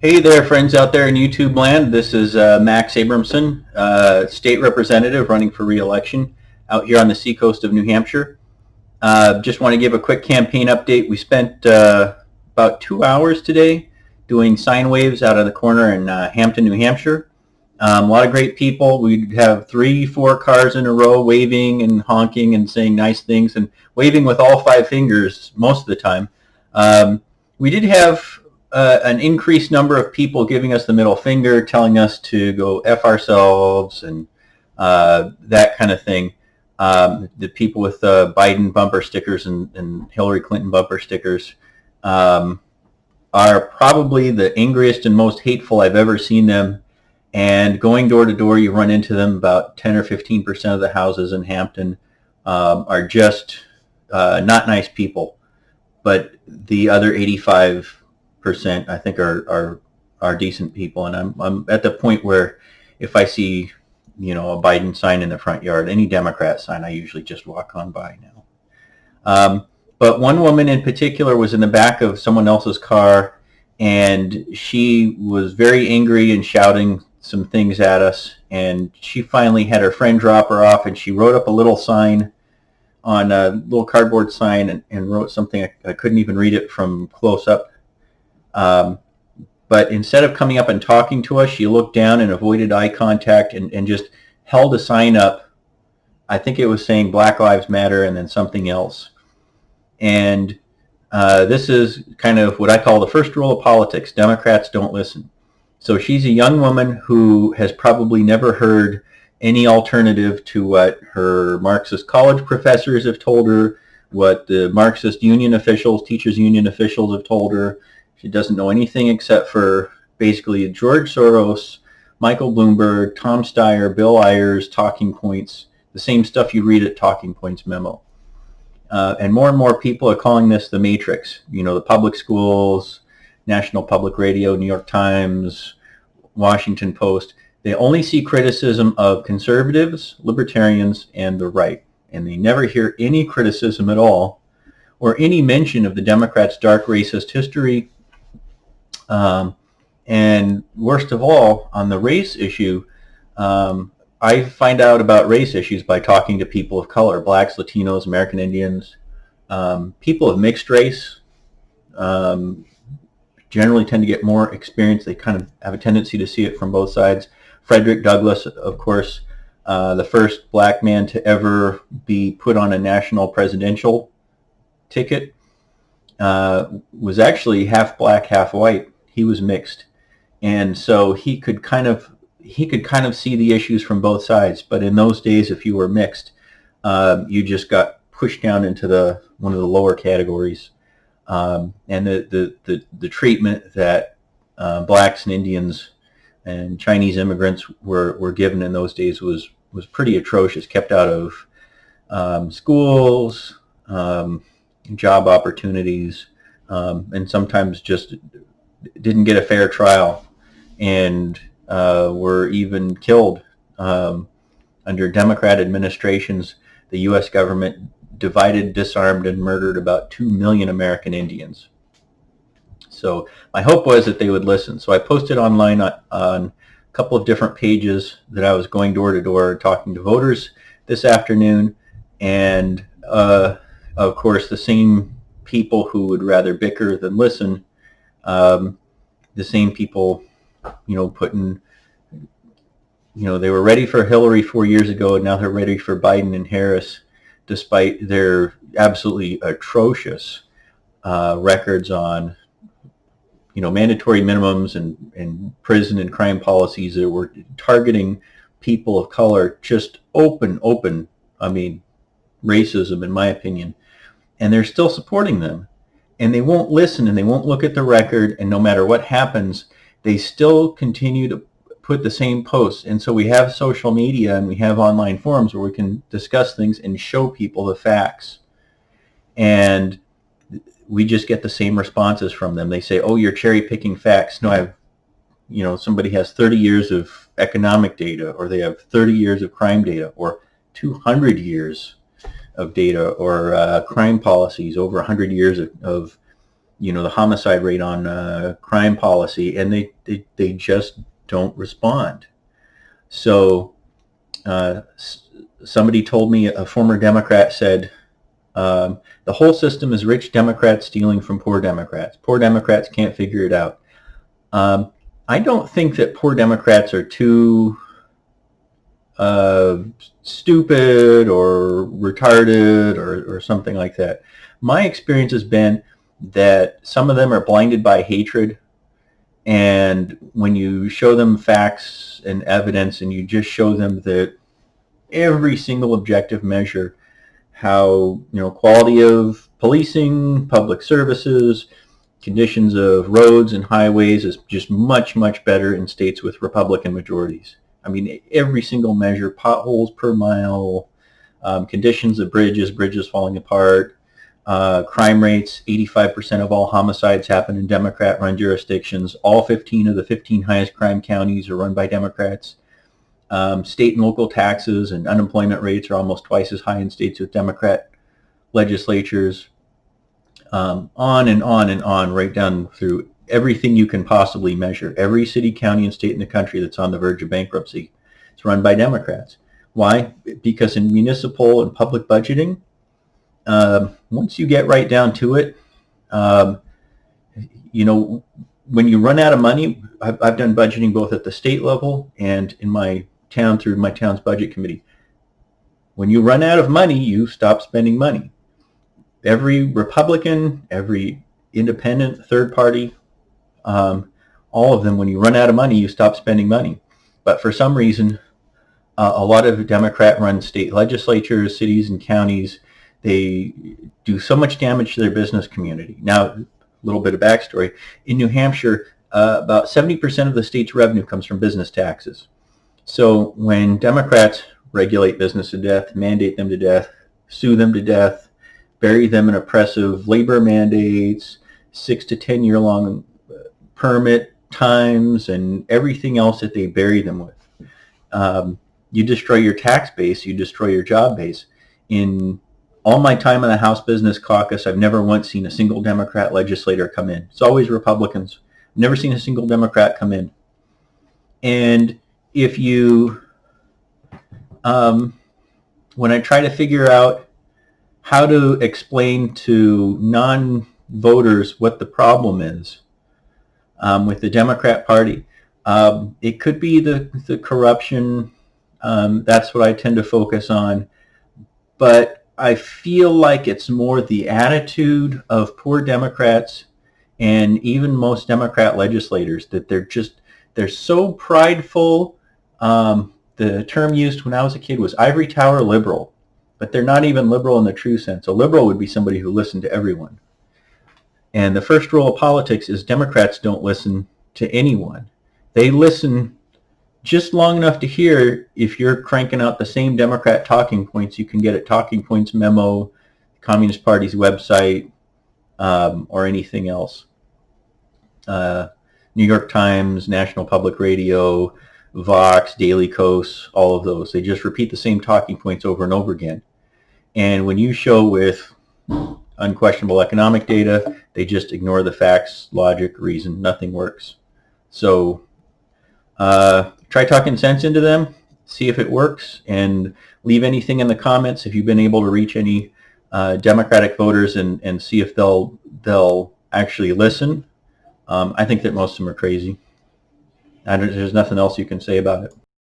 Hey there, friends out there in YouTube land. This is Max Abramson, state representative running for re-election out here on the seacoast of New Hampshire. Just want to give a quick campaign update. We spent about 2 hours today doing sine waves out of the corner in Hampton, New Hampshire. A lot of great people. We'd have 3-4 cars in a row waving and honking and saying nice things and waving with all 5 fingers most of the time. We did have an increased number of people giving us the middle finger, telling us to go F ourselves and that kind of thing. The people with Biden bumper stickers and Hillary Clinton bumper stickers are probably the angriest and most hateful I've ever seen them. And going door to door, you run into them. About 10 or 15% of the houses in Hampton are just not nice people. But the other 85% I think are decent people, and I'm at the point where if I see a Biden sign in the front yard, any Democrat sign, I usually just walk on by now. But one woman in particular was in the back of someone else's car, and she was very angry and shouting some things at us, and she finally had her friend drop her off, and she wrote up a little sign on a little cardboard sign and wrote something. I couldn't even read it from close up. But instead of coming up and talking to us, she looked down and avoided eye contact and just held a sign up. I think it was saying Black Lives Matter and then something else. And this is kind of what I call the first rule of politics. Democrats don't listen. So she's a young woman who has probably never heard any alternative to what her Marxist college professors have told her, what the Marxist union officials, teachers union officials have told her. She doesn't know anything except for basically George Soros, Michael Bloomberg, Tom Steyer, Bill Ayers, talking points, the same stuff you read at Talking Points memo. And more people are calling this the Matrix. The public schools, National Public Radio, New York Times, Washington Post. They only see criticism of conservatives, libertarians, and the right. And they never hear any criticism at all or any mention of the Democrats' dark racist history. And worst of all, on the race issue, I find out about race issues by talking to people of color, blacks, Latinos, American Indians, people of mixed race. Generally tend to get more experience. They kind of have a tendency to see it from both sides. Frederick Douglass, of course, the first black man to ever be put on a national presidential ticket, was actually half black, half white. He was mixed, and so he could kind of see the issues from both sides. But in those days, if you were mixed, you just got pushed down into one of the lower categories. And the treatment that blacks and Indians and Chinese immigrants were given in those days was pretty atrocious. Kept out of schools, job opportunities, and sometimes just didn't get a fair trial, and were even killed. Under Democrat administrations, the U.S. government divided, disarmed, and murdered about 2 million American Indians. So my hope was that they would listen. So I posted online on a couple of different pages that I was going door to door talking to voters this afternoon, and of course the same people who would rather bicker than listen, the same people, putting, they were ready for Hillary 4 years ago, and now they're ready for Biden and Harris, despite their absolutely atrocious records on, mandatory minimums and prison and crime policies that were targeting people of color, just open, racism, in my opinion. And they're still supporting them. And they won't listen, and they won't look at the record, and no matter what happens, they still continue to put the same posts. And so we have social media and we have online forums where we can discuss things and show people the facts. And we just get the same responses from them. They say, "Oh, you're cherry picking facts." No, somebody has 30 years of economic data, or they have 30 years of crime data, or 200 years of data, or crime policies, over 100 years of the homicide rate on crime policy, and they just don't respond. So somebody told me, a former Democrat said, the whole system is rich Democrats stealing from poor Democrats. Poor Democrats can't figure it out. I don't think that poor Democrats are too stupid or retarded or something like that. My experience has been that some of them are blinded by hatred, and when you show them facts and evidence and you just show them that every single objective measure, how quality of policing, public services, conditions of roads and highways is just much, much better in states with Republican majorities. I mean, every single measure, potholes per mile, conditions of bridges falling apart, crime rates, 85% of all homicides happen in Democrat-run jurisdictions. All 15 of the 15 highest crime counties are run by Democrats. State and local taxes and unemployment rates are almost twice as high in states with Democrat legislatures. On and on and on, right down through everything you can possibly measure. Every city, county, and state in the country that's on the verge of bankruptcy is run by Democrats. Why? Because in municipal and public budgeting, once you get right down to it, when you run out of money, I've done budgeting both at the state level and in my town through my town's budget committee. When you run out of money, you stop spending money. Every Republican, every independent, third party, all of them, when you run out of money, you stop spending money. But for some reason, a lot of Democrat-run state legislatures, cities, and counties, they do so much damage to their business community. Now, a little bit of backstory. In New Hampshire, about 70% of the state's revenue comes from business taxes. So when Democrats regulate business to death, mandate them to death, sue them to death, bury them in oppressive labor mandates, 6 to 10 year long permit times, and everything else that they bury them with. You destroy your tax base, you destroy your job base. In all my time in the House Business Caucus, I've never once seen a single Democrat legislator come in. It's always Republicans. I've never seen a single Democrat come in. And if you, when I try to figure out how to explain to non-voters what the problem is with the Democrat Party, it could be the corruption. That's what I tend to focus on. But I feel like it's more the attitude of poor Democrats and even most Democrat legislators, that they're so prideful. The term used when I was a kid was ivory tower liberal, but they're not even liberal in the true sense. A liberal would be somebody who listened to everyone. And the first rule of politics is Democrats don't listen to anyone. They listen just long enough to hear if you're cranking out the same Democrat talking points you can get at Talking Points Memo, Communist Party's website, or anything else. New York Times, National Public Radio, Vox, Daily Kos, all of those. They just repeat the same talking points over and over again. And when you show with unquestionable economic data, they just ignore the facts, logic, reason. Nothing works. So try talking sense into them, see if it works, and leave anything in the comments if you've been able to reach any Democratic voters and see if they'll actually listen. I think that most of them are crazy. There's nothing else you can say about it.